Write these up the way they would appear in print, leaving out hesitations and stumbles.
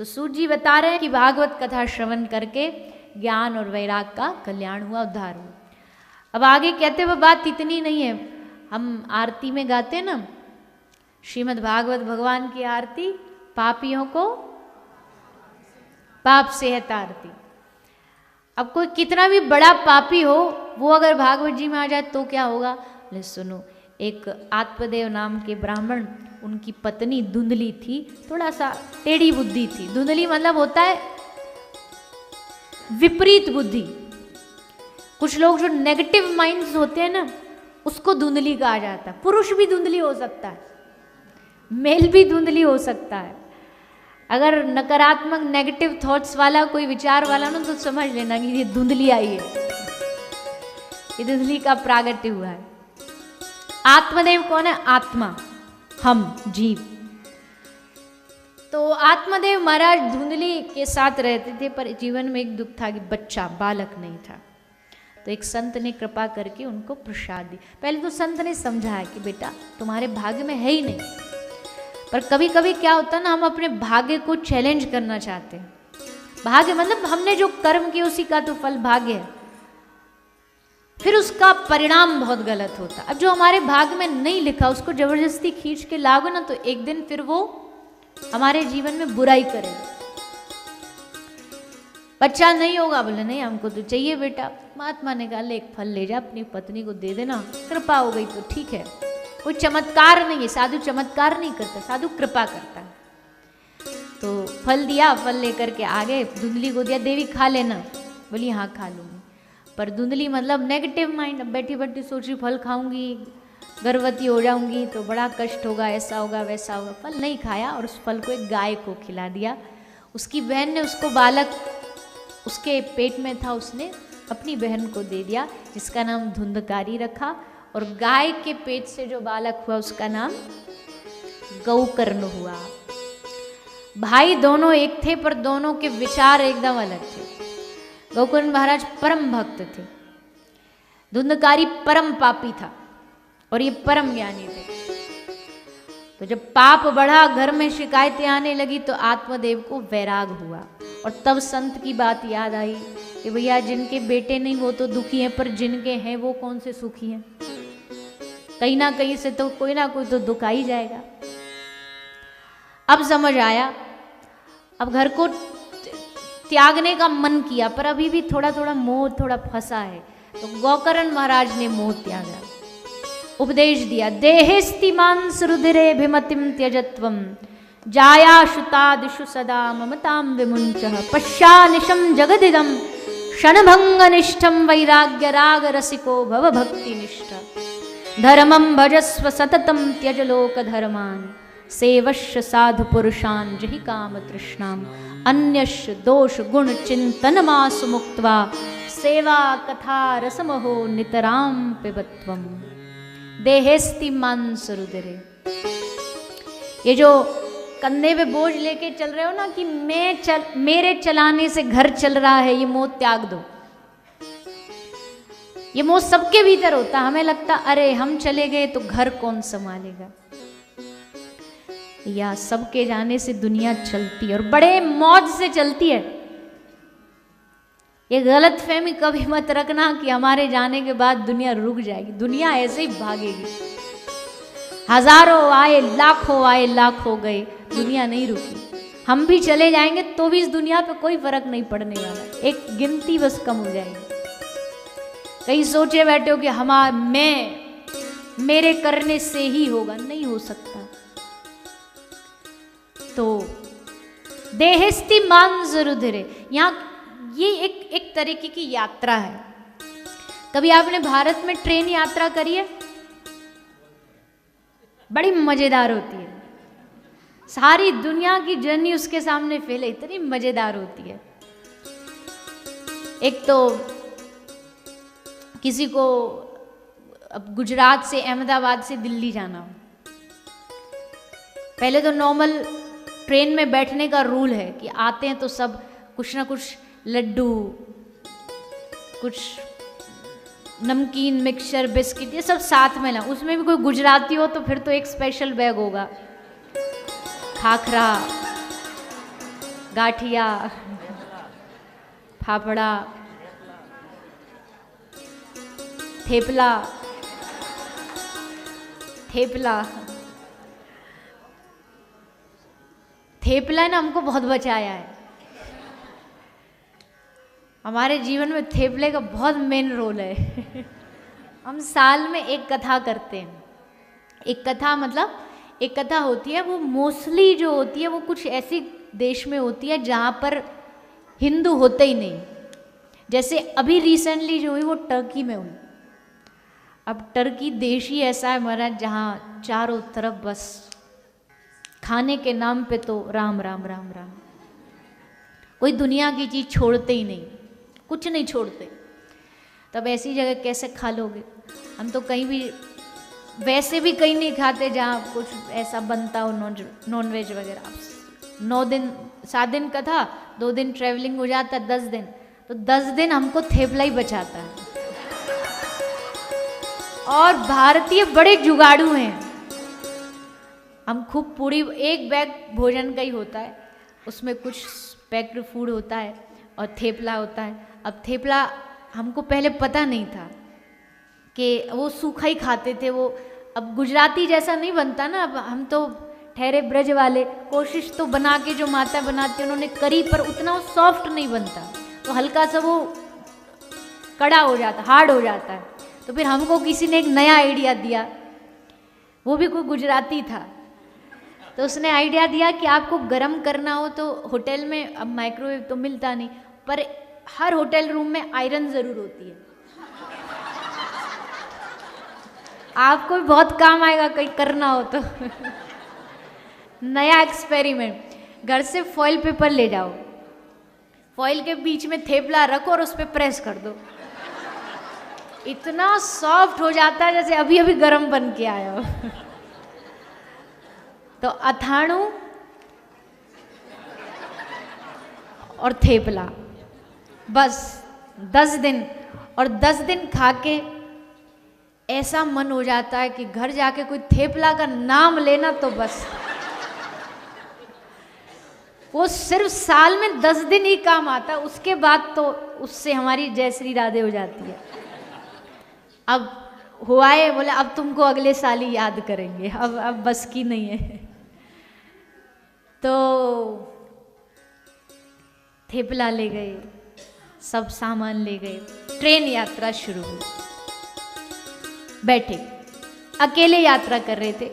सूत जी बता रहे हैं कि भागवत कथा श्रवण करके ज्ञान और वैराग का कल्याण हुआ, उद्धार हुआ। अब आगे कहते वह बात इतनी नहीं है, हम आरती में गाते हैं ना, श्रीमद् भागवत भगवान की आरती, पापियों को पाप से है तारती। अब कोई कितना भी बड़ा पापी हो, वो अगर भागवत जी में आ जाए तो क्या होगा? ले सुनो, एक आत्मदेव नाम के ब्राह्मण, उनकी पत्नी धुंधली थी, थोड़ा सा टेढ़ी बुद्धि थी। धुंधली मतलब होता है विपरीत बुद्धि। कुछ लोग जो नेगेटिव माइंड्स होते हैं ना, उसको धुंधली कहा जाता है। पुरुष भी धुंधली हो सकता है, मेल भी धुंधली हो सकता है। अगर नकारात्मक नेगेटिव थॉट्स वाला कोई विचार वाला ना, तो समझ लेना कि ये धुंधली आई है, ये धुंधली का प्रागट्य हुआ है। आत्मदेव कौन है? आत्मा, हम जीव। तो आत्मदेव महाराज धुंधली के साथ रहते थे, पर जीवन में एक दुख था कि बच्चा, बालक नहीं था। तो एक संत ने कृपा करके उनको प्रसाद दी। पहले तो संत ने समझाया कि बेटा तुम्हारे भाग्य में है ही नहीं, पर कभी कभी क्या होता है ना, हम अपने भाग्य को चैलेंज करना चाहते हैं। भाग्य मतलब हमने जो कर्म किया उसी का तो फल भाग्य है, फिर उसका परिणाम बहुत गलत होता। अब जो हमारे भाग्य में नहीं लिखा उसको जबरदस्ती खींच के लागो ना, तो एक दिन फिर वो हमारे जीवन में बुराई करेगा। बच्चा नहीं होगा, बोले नहीं हमको तो चाहिए बेटा। महात्मा ने कहा ले एक फल ले जा, अपनी पत्नी को दे देना, कृपा हो गई तो ठीक है। कोई चमत्कार नहीं है, साधु चमत्कार नहीं करता, साधु कृपा करता है। तो फल दिया, फल लेकर के आगे धुंधली को दिया, देवी खा लेना। बोली हाँ खा लूंगी। पर धुंधली मतलब नेगेटिव माइंड, अब बैठी बैठी सोच रही फल खाऊंगी, गर्भवती हो जाऊंगी तो बड़ा कष्ट होगा, ऐसा होगा वैसा होगा। फल नहीं खाया और उस फल को एक गाय को खिला दिया। उसकी बहन ने उसको, बालक उसके पेट में था, उसने अपनी बहन को दे दिया, जिसका नाम धुंधकारी रखा। और गाय के पेट से जो बालक हुआ उसका नाम गौकर्ण हुआ। भाई दोनों एक थे, पर दोनों के विचार एकदम अलग थे। गौकर्ण महाराज परम भक्त थे, धुंधकारी परम पापी था और ये परम ज्ञानी थे। तो जब पाप बढ़ा, घर में शिकायतें आने लगी, तो आत्मदेव को वैराग हुआ। और तब संत की बात याद आई कि भैया जिनके बेटे नहीं वो तो दुखी हैं, पर जिनके हैं वो कौन से सुखी हैं। कहीं ना कहीं से तो कोई ना कोई तो दुख आ ही जाएगा। अब समझ आया, अब घर को त्यागने का मन किया, पर अभी भी थोड़ा थोड़ा मोह थोड़ा फंसा है। तो गौकर्ण महाराज ने मोह त्यागा, उपदेश दिया, देहेस्ति मांस रुधिरे भिमतिम त्यजत्वम जायाशुतादिषु सदा ममताम विमुंचः पश्यानिशं जगदिदं क्षणभंगनिष्ठं वैराग्य राग रसिको भव भक्तिनिष्ठ धर्मं भजस्व सततं त्यज लोक धर्मान् सेवश्य साधु पुरुषान् जहि काम तृष्णाम् अन्यस्य दोष गुण चिंतनमासु मुक्त्वा सेवा कथा रसमहो नितरां पिबत्वम्। देहेस्ति मांस रुधिरे, ये जो कंधे पे बोझ लेके चल रहे हो ना कि मेरे चलाने से घर चल रहा है, ये मोह त्याग दो। ये मोह सबके भीतर होता। हमें लगता अरे हम चले गए तो घर कौन संभालेगा, या सबके जाने से दुनिया चलती है और बड़े मौज से चलती है। ये गलत फहमी कभी मत रखना कि हमारे जाने के बाद दुनिया रुक जाएगी। दुनिया ऐसे ही भागेगी। हजारों आए, लाखों आए, लाखों गए, दुनिया नहीं रुकी। हम भी चले जाएंगे तो भी इस दुनिया पे कोई फर्क नहीं पड़ने वाला, एक गिनती बस कम हो जाएगी। कहीं सोचे बैठे हो कि मेरे करने से ही होगा, नहीं हो सकता। तो देहेस्ति मांस रुधिरे, यहाँ ये एक तरीके की यात्रा है। कभी आपने भारत में ट्रेन यात्रा करी है? बड़ी मजेदार होती है। सारी दुनिया की जर्नी उसके सामने फैले, इतनी मजेदार होती है। एक तो किसी को अब गुजरात से, अहमदाबाद से दिल्ली जाना हो, पहले तो नॉर्मल ट्रेन में बैठने का रूल है कि आते हैं तो सब कुछ ना कुछ लड्डू, कुछ नमकीन, मिक्सचर, बिस्किट, ये सब साथ में ला। उसमें भी कोई गुजराती हो तो फिर तो एक स्पेशल बैग होगा, खाखरा, गाठिया, फाफड़ा, थेपला, थेपला थेपला ने हमको बहुत बचाया है। हमारे जीवन में थेपले का बहुत मेन रोल है। हम साल में एक कथा करते हैं। एक कथा मतलब एक कथा होती है, वो मोस्टली जो होती है वो कुछ ऐसी देश में होती है जहाँ पर हिंदू होते ही नहीं। जैसे अभी रिसेंटली जो हुई वो टर्की में हुई। अब टर्की देश ही ऐसा है हमारा जहाँ चारों तरफ बस खाने के नाम पे तो राम राम राम राम, कोई दुनिया की चीज़ छोड़ते ही नहीं, कुछ नहीं छोड़ते। तब ऐसी जगह कैसे खा लोगे? हम तो कहीं भी वैसे भी कहीं नहीं खाते जहाँ कुछ ऐसा बनता हो नॉन वेज वगैरह। 9 दिन 7 दिन का था, 2 दिन ट्रैवलिंग हो जाता, 10 दिन, तो 10 दिन हमको थेपला ही बचाता है। और भारतीय बड़े जुगाड़ू हैं। हम खूब पूरी, एक बैग भोजन का ही होता है, उसमें कुछ पैक्ड फूड होता है और थेपला होता है। अब थेपला हमको पहले पता नहीं था कि वो सूखा ही खाते थे। वो अब गुजराती जैसा नहीं बनता ना। अब हम तो ठहरे ब्रज वाले, कोशिश तो बना के जो माता बनाती है उन्होंने करी, पर उतना वो सॉफ्ट नहीं बनता, तो हल्का सा वो कड़ा हो जाता, हार्ड हो जाता है। तो फिर हमको किसी ने एक नया आइडिया दिया, वो भी कोई गुजराती था, तो उसने आइडिया दिया कि आपको गरम करना हो तो होटल में, अब माइक्रोवेव तो मिलता नहीं, पर हर होटल रूम में आयरन ज़रूर होती है। आपको भी बहुत काम आएगा कहीं करना हो तो। नया एक्सपेरिमेंट, घर से फॉइल पेपर ले जाओ, फॉइल के बीच में थेपला रखो और उस पर प्रेस कर दो, इतना सॉफ्ट हो जाता है जैसे अभी अभी गरम बन के आया हो। तो अथाणु और थेपला बस 10 दिन, और 10 दिन खा के ऐसा मन हो जाता है कि घर जाके कोई थेपला का नाम लेना तो बस। वो सिर्फ साल में 10 दिन ही काम आता है, उसके बाद तो उससे हमारी जय श्री राधे हो जाती है। अब हुआ है, बोले अब तुमको अगले साल ही याद करेंगे, अब बस की नहीं है। तो थेपला ले गए, सब सामान ले गए, ट्रेन यात्रा शुरू हुई। बैठे अकेले यात्रा कर रहे थे,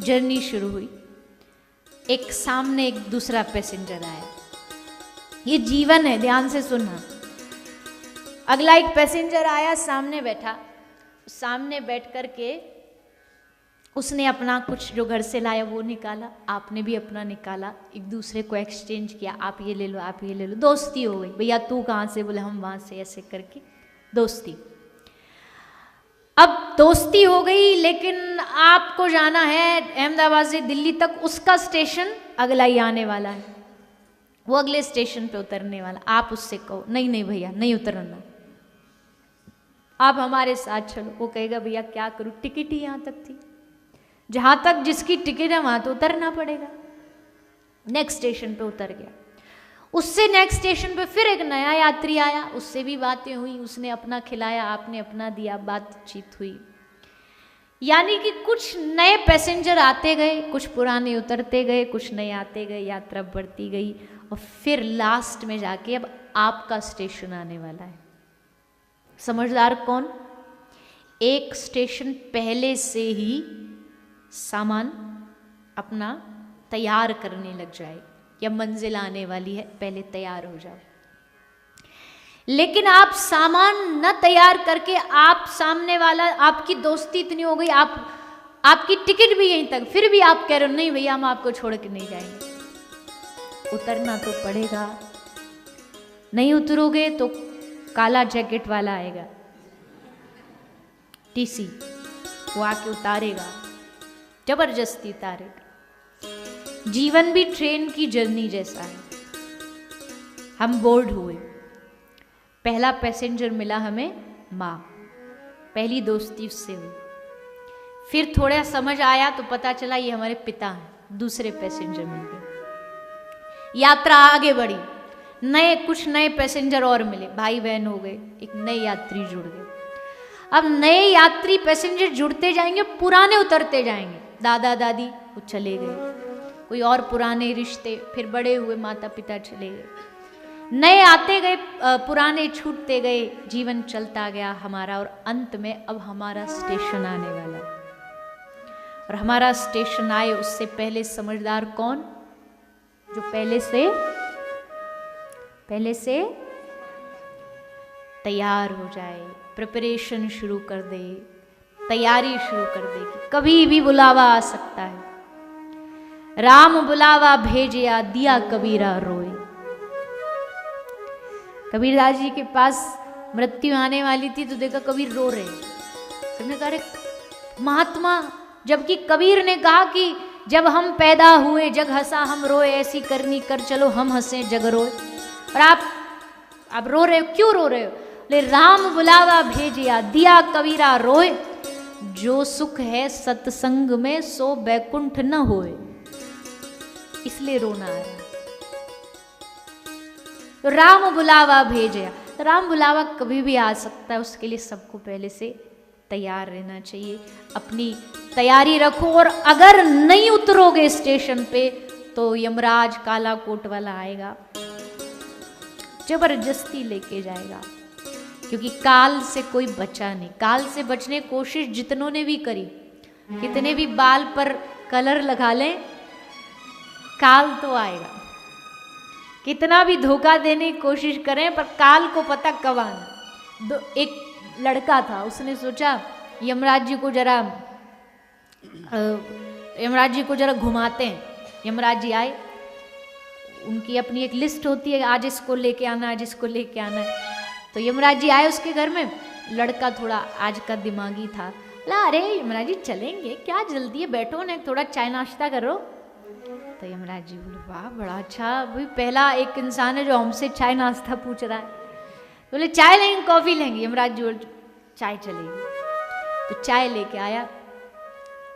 जर्नी शुरू हुई। एक सामने एक दूसरा पैसेंजर आया, ये जीवन है, ध्यान से सुनना। अगला एक पैसेंजर आया, सामने बैठा, सामने बैठ कर के उसने अपना कुछ जो घर से लाया वो निकाला, आपने भी अपना निकाला, एक दूसरे को एक्सचेंज किया, आप ये ले लो, आप ये ले लो, दोस्ती हो गई। भैया तू कहाँ से? बोले हम वहाँ से, ऐसे करके दोस्ती। अब दोस्ती हो गई, लेकिन आपको जाना है अहमदाबाद से दिल्ली तक, उसका स्टेशन अगला ही आने वाला है, वो अगले स्टेशन पे उतरने वाला। आप उससे कहो नहीं नहीं भैया नहीं उतरना, आप हमारे साथ चलो। वो कहेगा भैया क्या करूँ, टिकट ही यहाँ तक थी, जहाँ तक जिसकी टिकट है वहाँ तो उतरना पड़ेगा। नेक्स्ट स्टेशन पे उतर गया। उससे नेक्स्ट स्टेशन पे फिर एक नया यात्री आया, उससे भी बातें हुई, उसने अपना खिलाया, आपने अपना दिया, बातचीत हुई। यानी कि कुछ नए पैसेंजर आते गए, कुछ पुराने उतरते गए, कुछ नए आते गए, यात्रा बढ़ती गई, और फिर लास्ट में जाके अब आपका स्टेशन आने वाला है। समझदार कौन? एक स्टेशन पहले से ही सामान अपना तैयार करने लग जाए, या मंजिल आने वाली है, पहले तैयार हो जाओ। लेकिन आप सामान न तैयार करके, आप सामने वाला, आपकी दोस्ती इतनी हो गई, आपकी टिकट भी यहीं तक, फिर भी आप कह रहे हो नहीं भैया हम आपको छोड़ के नहीं जाएंगे। उतरना तो पड़ेगा, नहीं उतरोगे तो काला जैकेट वाला आएगा, टीसी, वो आके उतारेगा, जबरदस्ती उतारेगा। जीवन भी ट्रेन की जर्नी जैसा है। हम बोर्ड हुए, पहला पैसेंजर मिला हमें माँ, पहली दोस्ती उससे हुई। फिर थोड़ा समझ आया तो पता चला ये हमारे पिता हैं, दूसरे पैसेंजर मिल गए। यात्रा आगे बढ़ी, कुछ नए पैसेंजर और मिले, भाई बहन हो गए, एक नए यात्री जुड़ गए। अब नए यात्री पैसेंजर जुड़ते जाएंगे, पुराने उतरते जाएंगे, दादा दादी वो चले गए, कोई और पुराने रिश्ते, फिर बड़े हुए माता पिता चले गए, नए आते गए, पुराने छूटते गए, जीवन चलता गया हमारा। और अंत में अब हमारा स्टेशन आने वाला, और हमारा स्टेशन आए उससे पहले समझदार कौन? जो पहले से तैयार हो जाए, प्रिपरेशन शुरू कर दे, तैयारी शुरू कर दे कि कभी भी बुलावा आ सकता है। राम बुलावा भेजिया, दिया कबीरा रोए। कबीरदास जी के पास मृत्यु आने वाली थी तो देखा कबीर रो रहे। सबने कहा अरे महात्मा, जबकि कबीर ने कहा कि जब हम पैदा हुए जग हंसा हम रोए, ऐसी करनी कर चलो हम हंसे जग रोए। और आप रो रहे हो, क्यों रो रहे हो? ले राम बुलावा भेजिया, दिया कबीरा रोए, जो सुख है सत्संग में सो बैकुंठ न होए, इसलिए रोना आ रहा। तो राम बुलावा भेजिया, तो राम बुलावा कभी भी आ सकता है, उसके लिए सबको पहले से तैयार रहना चाहिए। अपनी तैयारी रखो, और अगर नहीं उतरोगे स्टेशन पे तो यमराज काला कोट वाला आएगा, जबरदस्ती लेके जाएगा, क्योंकि काल से कोई बचा नहीं। काल से बचने की कोशिश जितनों ने भी करी, कितने भी बाल पर कलर लगा लें, काल तो आएगा। कितना भी धोखा देने की कोशिश करें, पर काल को पता कब आना। एक लड़का था, उसने सोचा यमराज जी को जरा घुमाते हैं। यमराज जी आए, उनकी अपनी एक लिस्ट होती है, आज इसको लेके आना, आज इसको लेके आना है। तो यमराज जी आए उसके घर में, लड़का थोड़ा आज का दिमागी था, ला अरे यमराज जी चलेंगे, क्या जल्दी है, बैठो ना, थोड़ा चाय नाश्ता करो। तो यमराज जी बोले वाह बड़ा अच्छा, अभी पहला एक इंसान है जो हमसे चाय नाश्ता पूछ रहा है। बोले चाय लेंगे कॉफी लेंगे? यमराज जी बोले चाय चलेगी। तो चाय लेके आया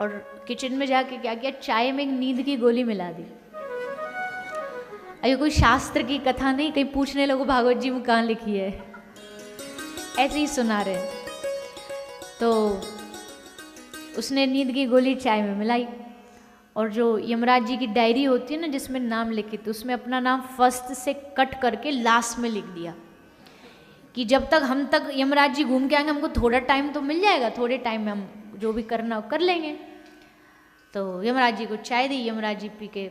और किचन में जाके क्या किया, चाय में एक नींद की गोली मिला दी। अरे कोई शास्त्र की कथा नहीं, कहीं पूछने लगो भागवत जी में कहाँ लिखी है, ऐसे ही सुना रहे। तो उसने नींद की गोली चाय में मिलाई, और जो यमराज जी की डायरी होती है ना जिसमें नाम लिखे, तो उसमें अपना नाम फर्स्ट से कट करके लास्ट में लिख दिया कि जब तक हम तक यमराज जी घूम के आएंगे, हमको थोड़ा टाइम तो मिल जाएगा, थोड़े टाइम में हम जो भी करना हो कर लेंगे। तो यमराज जी को चाय दी, यमराज जी पी के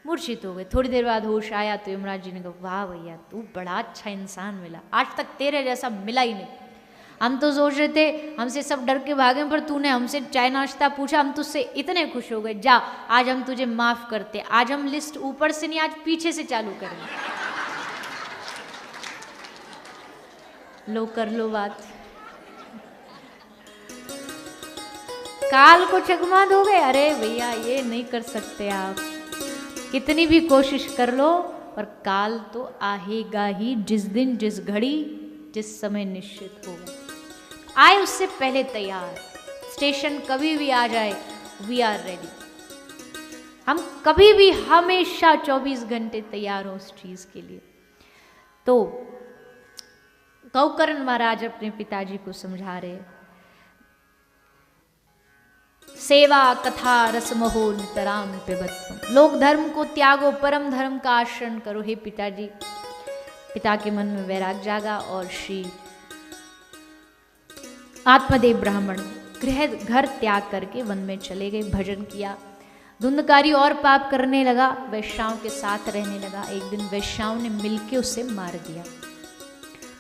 मूर्छित हो गए। थोड़ी देर बाद होश आया तो यमराज जी ने कहा वाह भैया तू बड़ा अच्छा इंसान मिला, आज तक तेरे जैसा मिला ही नहीं। हम तो सोच रहे थे हमसे सब डर के भागे, पर तूने हमसे चाय नाश्ता पूछा, हम तुझसे इतने खुश हो गए। जा आज हम तुझे माफ करते, आज हम लिस्ट ऊपर से नहीं, आज पीछे से चालू करेंगे। लो कर लो बात, काल को चकमा दोगे? अरे भैया ये नहीं कर सकते आप, कितनी भी कोशिश कर लो, पर काल तो आएगा ही, जिस दिन जिस घड़ी जिस समय निश्चित होगा। आए उससे पहले तैयार, स्टेशन कभी भी आ जाए वी आर रेडी। हम कभी भी हमेशा 24 घंटे तैयार हो उस चीज के लिए। तो गौकर्ण महाराज अपने पिताजी को समझा रहे, सेवा कथा रसमहो नितराम पिबत्वम, लोक धर्म को त्यागो परम धर्म का आश्रय करो। हे पिताजी, पिता के मन में वैराग जागा और श्री आत्मदेव ब्राह्मण घर त्याग करके वन में चले गए, भजन किया। धुंधकारी और पाप करने लगा, वैश्याओं के साथ रहने लगा। एक दिन वैश्याओं ने मिलके उसे मार दिया,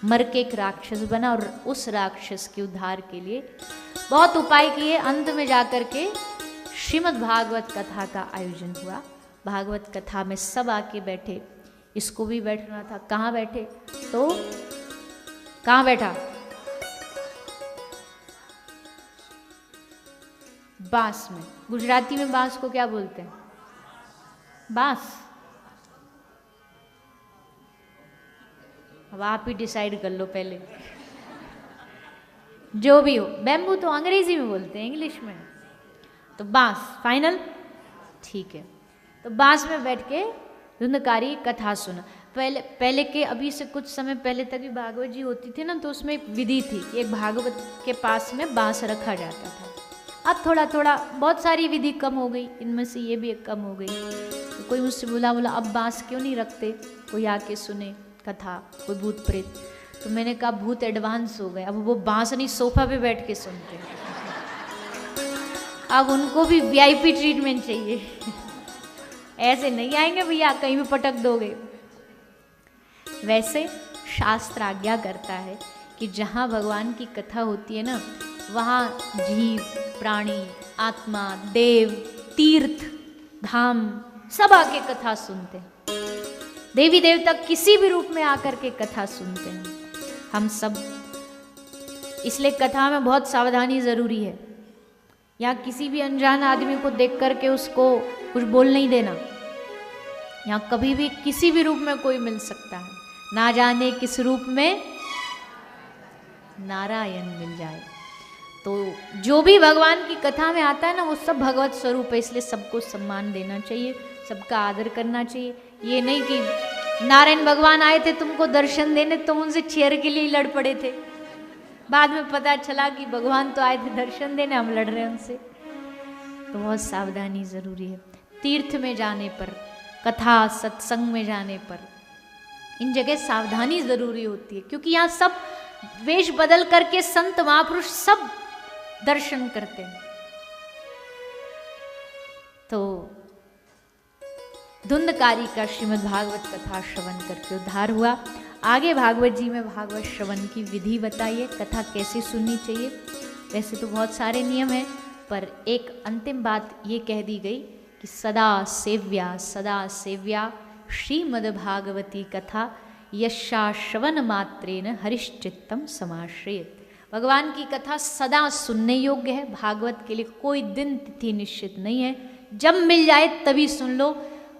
मर के एक राक्षस बना, और उस राक्षस के उद्धार के लिए बहुत उपाय किए। अंत में जाकर के श्रीमद् भागवत कथा का आयोजन हुआ। भागवत कथा में सब आके बैठे, इसको भी बैठना था। कहाँ बैठे? तो कहाँ बैठा? बांस में। गुजराती में बांस को क्या बोलते हैं? बांस। अब आप ही डिसाइड कर लो पहले, जो भी हो। बैम्बू तो अंग्रेजी में बोलते हैं, इंग्लिश में तो बांस फाइनल, ठीक है। तो बांस में बैठ के धुंधकारी कथा सुना। पहले के, अभी से कुछ समय पहले तक भी भागवत जी होती थी ना, तो उसमें एक विधि थी कि एक भागवत के पास में बांस रखा जाता था। अब थोड़ा थोड़ा बहुत सारी विधि कम हो गई, इनमें से ये भी एक कम हो गई। तो कोई मुझसे बोला अब बांस क्यों नहीं रखते, कोई आके सुने कथा, कोई भूत प्रेत। तो मैंने कहा भूत एडवांस हो गए, अब वो बांस नहीं सोफा पे बैठ के सुनते हैं, अब उनको भी वीआईपी ट्रीटमेंट चाहिए। ऐसे नहीं आएंगे भैया, कहीं भी पटक दोगे। वैसे शास्त्र आज्ञा करता है कि जहाँ भगवान की कथा होती है ना, वहाँ जीव, प्राणी, आत्मा, देव, तीर्थ, धाम सब आके कथा सुनते हैं। देवी देवता किसी भी रूप में आकर के कथा सुनते हैं। हम सब, इसलिए कथा में बहुत सावधानी जरूरी है। यहाँ किसी भी अनजान आदमी को देख करके उसको कुछ बोल नहीं देना। यहाँ कभी भी किसी भी रूप में कोई मिल सकता है, ना जाने किस रूप में नारायण मिल जाए। तो जो भी भगवान की कथा में आता है ना, वो सब भगवत स्वरूप है, इसलिए सबको सम्मान देना चाहिए, सबका आदर करना चाहिए। ये नहीं कि नारायण भगवान आए थे तुमको दर्शन देने, तुम उनसे चेयर के लिए लड़ पड़े थे, बाद में पता चला कि भगवान तो आए थे दर्शन देने, हम लड़ रहे हैं उनसे। तो बहुत सावधानी जरूरी है। तीर्थ में जाने पर, कथा सत्संग में जाने पर, इन जगह सावधानी जरूरी होती है, क्योंकि यहाँ सब वेश बदल करके संत महापुरुष सब दर्शन करते हैं। तो धुंधकारी का श्रीमद् भागवत कथा श्रवण करके उद्धार हुआ। आगे भागवत जी में भागवत श्रवण की विधि बताइए, कथा कैसे सुननी चाहिए। वैसे तो बहुत सारे नियम हैं, पर एक अंतिम बात ये कह दी गई कि सदा सेव्या श्रीमद्भागवती कथा यशा श्रवण मात्रेन हरिश्चित्तम समाश्रयेत्। भगवान की कथा सदा सुनने योग्य है। भागवत के लिए कोई दिन तिथि निश्चित नहीं है, जब मिल जाए तभी सुन लो।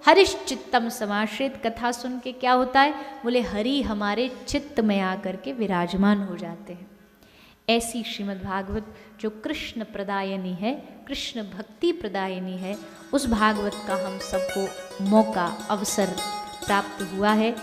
हरिश्चित्तम समाश्रयेत्, कथा सुन के क्या होता है, बोले हरि हमारे चित्त में आकर के विराजमान हो जाते हैं। ऐसी श्रीमद्भागवत जो कृष्ण प्रदायनी है, कृष्ण भक्ति प्रदायनी है, उस भागवत का हम सबको मौका, अवसर प्राप्त हुआ है।